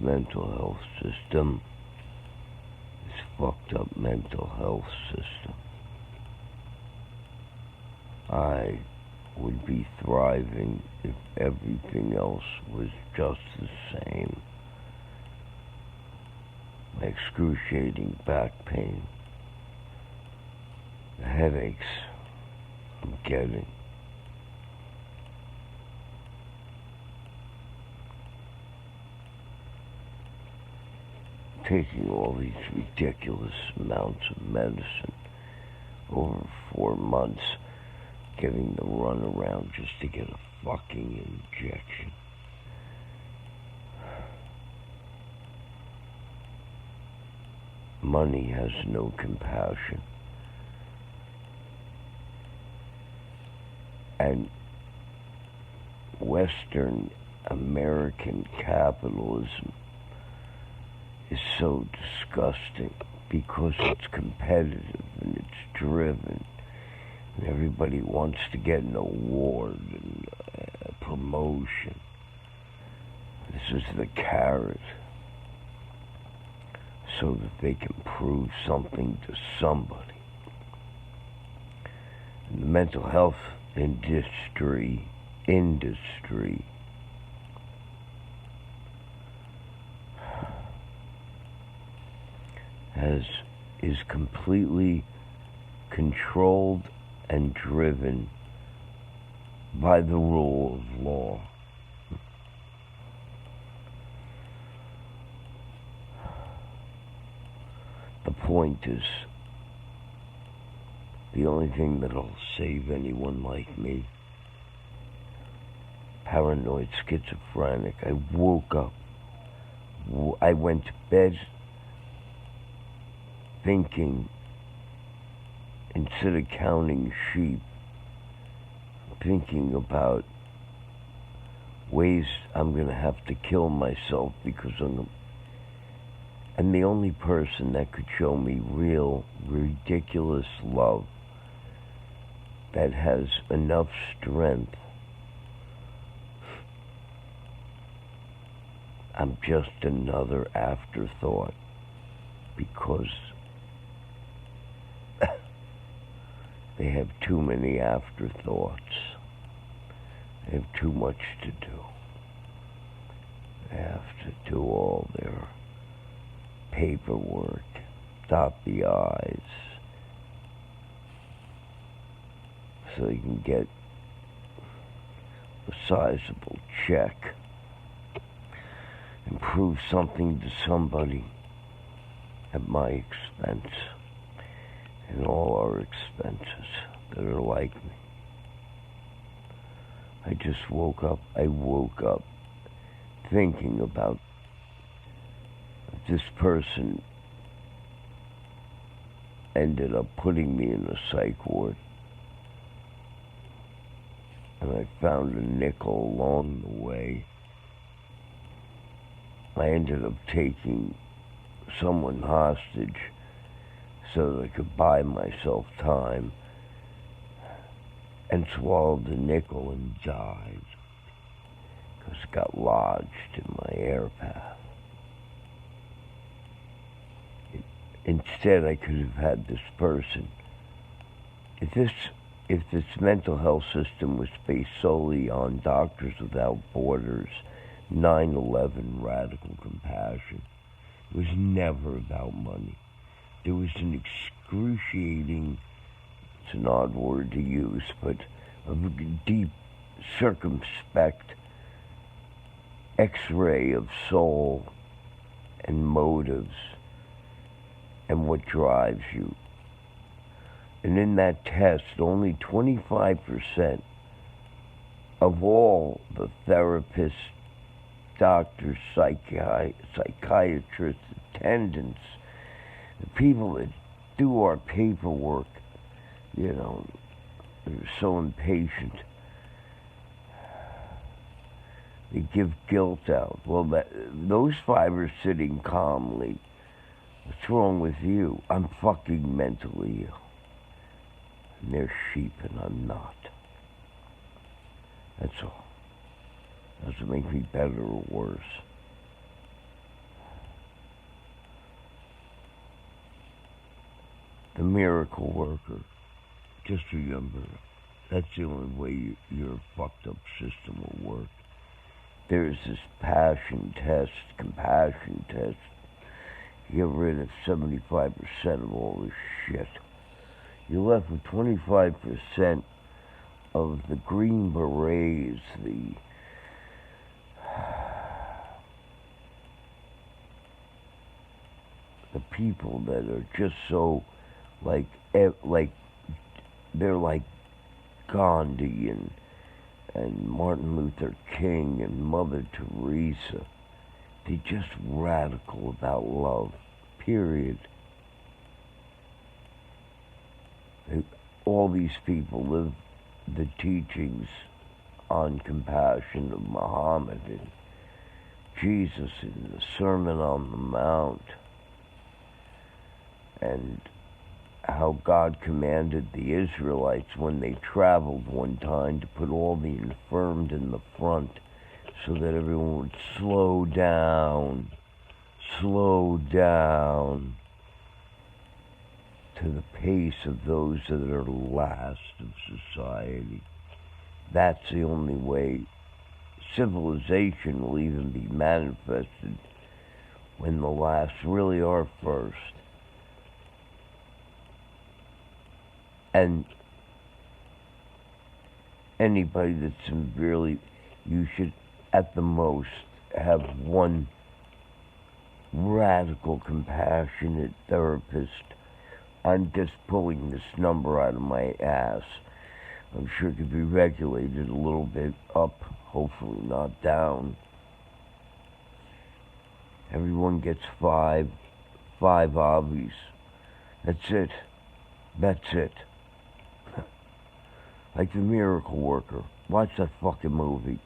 mental health system, this fucked up mental health system, I would be thriving if everything else was just the same. My excruciating back pain, the headaches I'm getting, taking all these ridiculous amounts of medicine over 4 months, getting the runaround just to get a fucking injection. Money has no compassion. And Western American capitalism is so disgusting because it's competitive and it's driven, and everybody wants to get an award and a promotion. This is the carrot, so that they can prove something to somebody. And the mental health industry is completely controlled and driven by the rule of law. The point is, the only thing that'll save anyone like me, paranoid schizophrenic, I woke up, I went to bed thinking, instead of counting sheep, thinking about ways I'm gonna have to kill myself because and the only person that could show me real, ridiculous love that has enough strength, I'm just another afterthought, because they have too many afterthoughts. They have too much to do. They have to do all their paperwork, dot the I's, so they can get a sizable check and prove something to somebody at my expense and all our expenses that are like me. I just woke up thinking about this person ended up putting me in a psych ward, and I found a nickel along the way. I ended up taking someone hostage so that I could buy myself time, and swallowed the nickel and died because it got lodged in my air path. Instead, I could have had this person. If this mental health system was based solely on Doctors Without Borders, 9/11 radical compassion, it was never about money. There was an excruciating, it's an odd word to use, but a deep, circumspect X-ray of soul and motives and what drives you. And in that test, only 25% of all the therapists, doctors, psychiatrists, attendants, the people that do our paperwork, they're so impatient. They give guilt out. Well, those 5 are sitting calmly. What's wrong with you? I'm fucking mentally ill. And they're sheep and I'm not. That's all. Doesn't make me better or worse. the miracle worker. Just remember, that's the only way your fucked up system will work. There's this passion test, compassion test. You get rid of 75% of all this shit. You're left with 25% of the Green Berets, the people that are just so like they're like Gandhi and Martin Luther King and Mother Teresa. They're just radical about love, period. All these people live the teachings on compassion of Muhammad and Jesus in the Sermon on the Mount, and how God commanded the Israelites when they traveled one time to put all the infirmed in the front so that everyone would slow down to the pace of those that are last of society. That's the only way civilization will even be manifested, when the last really are first. And anybody that's severely, you should at the most have one radical, compassionate therapist. I'm just pulling this number out of my ass. I'm sure it could be regulated a little bit up, hopefully not down. Everyone gets five obbies. That's it. Like the miracle worker. Watch that fucking movie,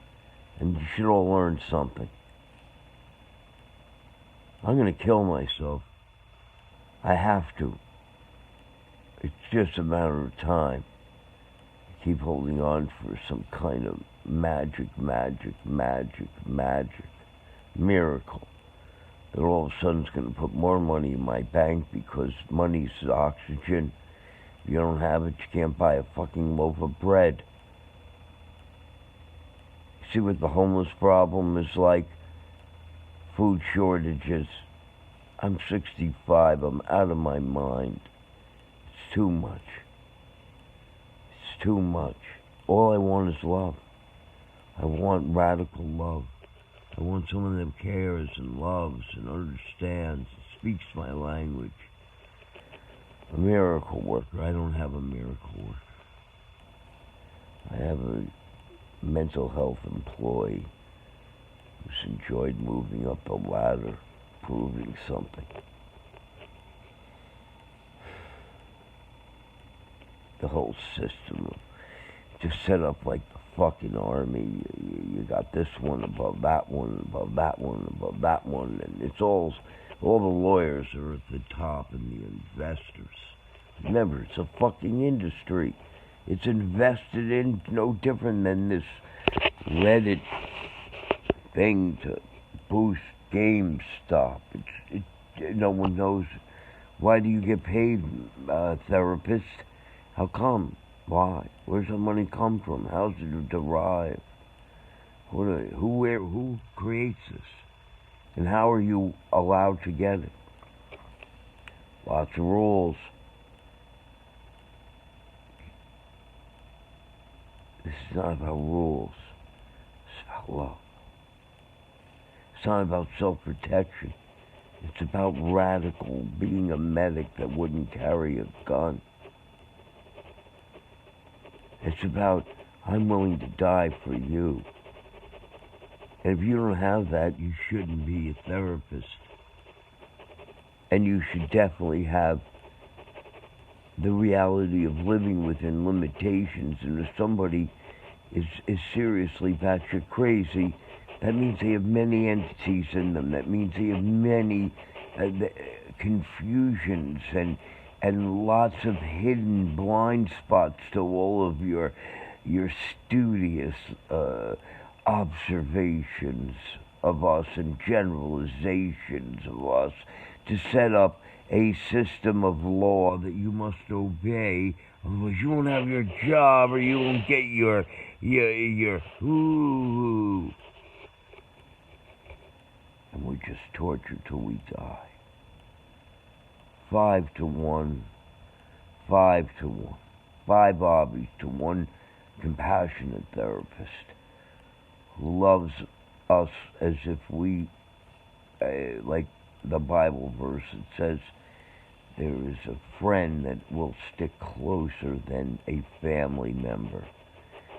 and you should all learn something. I'm gonna kill myself. I have to. It's just a matter of time. I keep holding on for some kind of magic miracle that all of a sudden is going to put more money in my bank, because money's oxygen. If you don't have it, you can't buy a fucking loaf of bread. See what the homeless problem is like? Food shortages. I'm 65. I'm out of my mind. It's too much. It's too much. All I want is love. I want radical love. I want someone that cares and loves and understands and speaks my language. A miracle worker. I don't have a miracle worker. I have a mental health employee who's enjoyed moving up the ladder, proving something. The whole system just set up like the fucking army. You got this one above that one, above that one, above that one, and it's all the lawyers are at the top and the investors. Remember, it's a fucking industry. It's invested in no different than this Reddit thing to boost GameStop. No one knows. Why do you get paid, therapist? How come? Why? Where's the money come from? How's it derived? Who creates this? And how are you allowed to get it? Lots of rules. This is not about rules. It's about love. It's not about self-protection. It's about radical being a medic that wouldn't carry a gun. It's about, I'm willing to die for you. And if you don't have that, you shouldn't be a therapist. And you should definitely have the reality of living within limitations. And if somebody is seriously batshit crazy, that means they have many entities in them. That means they have many confusions and lots of hidden blind spots to all of your studious observations of us and generalizations of us to set up a system of law that you must obey, otherwise you won't have your job or you won't get your ooh. And we're just tortured till we die. 5 to 1, 5 to 1, 5 hobbies to 1 compassionate therapist who loves us as if we, like the Bible verse, it says, there is a friend that will stick closer than a family member.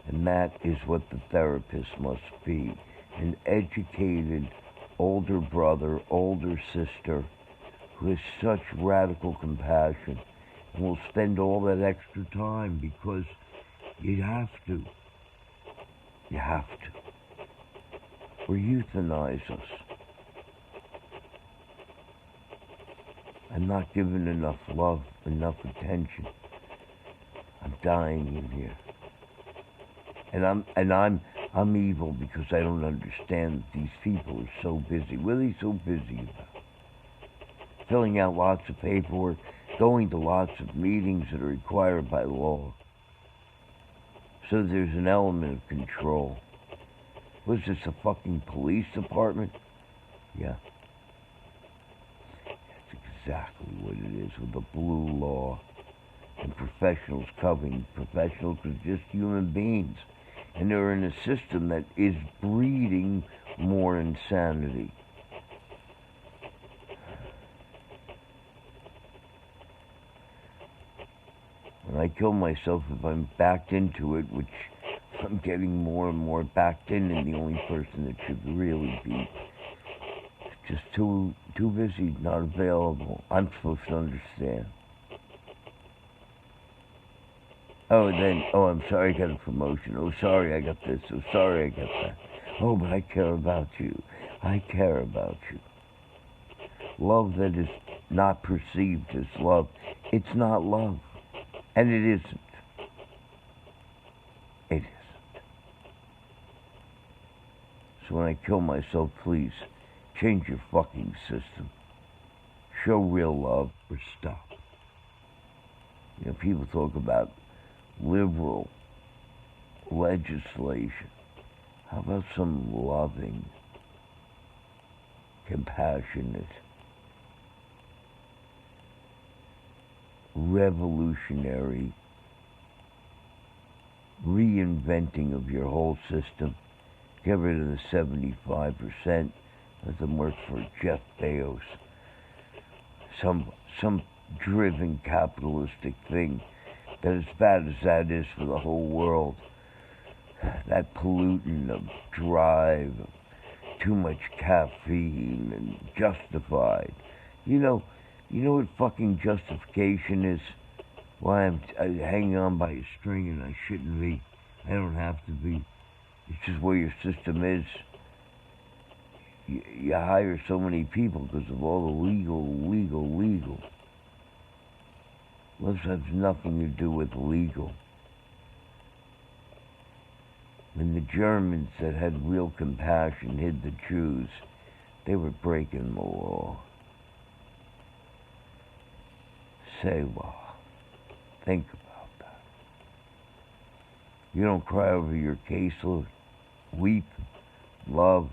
And that is what the therapist must be. An educated older brother, older sister who has such radical compassion and will spend all that extra time because you have to. You have to. Or euthanize us. I'm not given enough love, enough attention. I'm dying in here. And I'm evil because I don't understand that these people are so busy. What are they so busy about? Filling out lots of paperwork, going to lots of meetings that are required by law. So there's an element of control. Was this a fucking police department? Yeah. That's exactly what it is with the blue law. And professionals covering professionals as just human beings. And they're in a system that is breeding more insanity. When I kill myself, if I'm backed into it, which I'm getting more and more backed in, and the only person that should really be just too busy, not available. I'm supposed to understand. I'm sorry I got a promotion. Oh, sorry I got this. Oh, sorry I got that. Oh, but I care about you. I care about you. Love that is not perceived as love, it's not love. And it isn't. It isn't. So when I kill myself, please, change your fucking system. Show real love or stop. You know, people talk about liberal legislation. How about some loving, compassionate, revolutionary reinventing of your whole system? Get rid of the 75%. Let them work for Jeff Bezos. Some driven capitalistic thing that, as bad as that is for the whole world, that pollutant of drive, of too much caffeine and justified. You know what fucking justification is? Why I'm hanging on by a string and I shouldn't be. I don't have to be. It's just where your system is. You hire so many people because of all the legal. This has nothing to do with legal. When the Germans that had real compassion hid the Jews, they were breaking the law. Selah. Think about that. You don't cry over your caseload. Weep, love,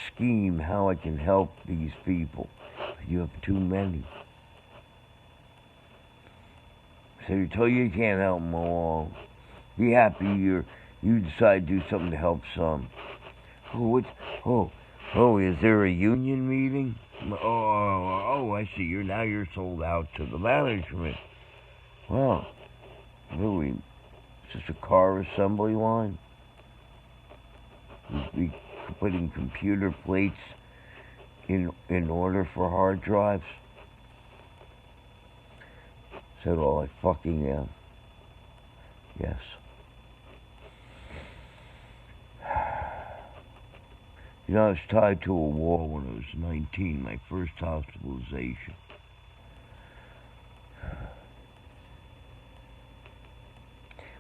scheme how I can help these people. You have too many. So you tell you can't help them all. Be happy you decide to do something to help some. Is there a union meeting? I see. You're sold out to the management. Well, really, it's just a car assembly line. We putting computer plates in order for hard drives. Is that all I fucking am? Yes. You know, I was tied to a wall when I was 19, my first hospitalization.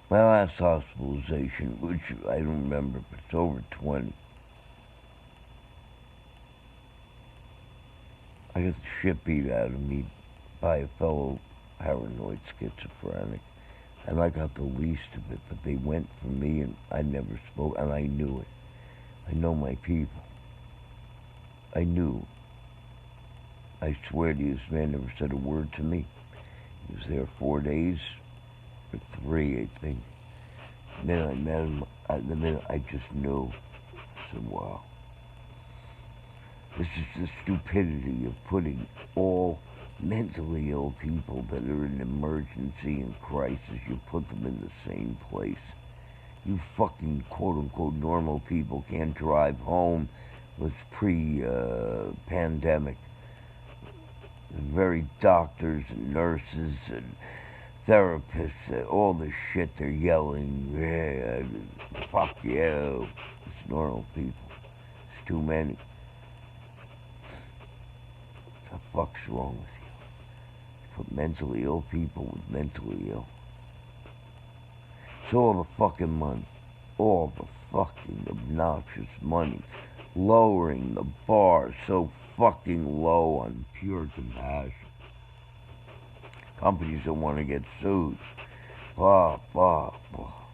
My last hospitalization, which I don't remember, but it's over 20. I got the shit beat out of me by a fellow paranoid schizophrenic. And I got the least of it, but they went for me and I never spoke, and I knew it. I know my people. I knew. I swear to you, this man never said a word to me. He was there 4 days, or 3, I think. And then I met him, the minute I just knew. I said, wow. This is the stupidity of putting all mentally ill people that are in emergency and crisis, you put them in the same place. You fucking quote-unquote normal people can't drive home. It was pre-pandemic. Very doctors and nurses and therapists, all the shit they're yelling, yeah, fuck you. It's normal people. It's too many. What the fuck's wrong with you? Put mentally ill people with mentally ill. It's all the fucking money. All the fucking obnoxious money. Lowering the bar so fucking low on pure compassion. Companies don't want to get sued. Blah, blah, blah.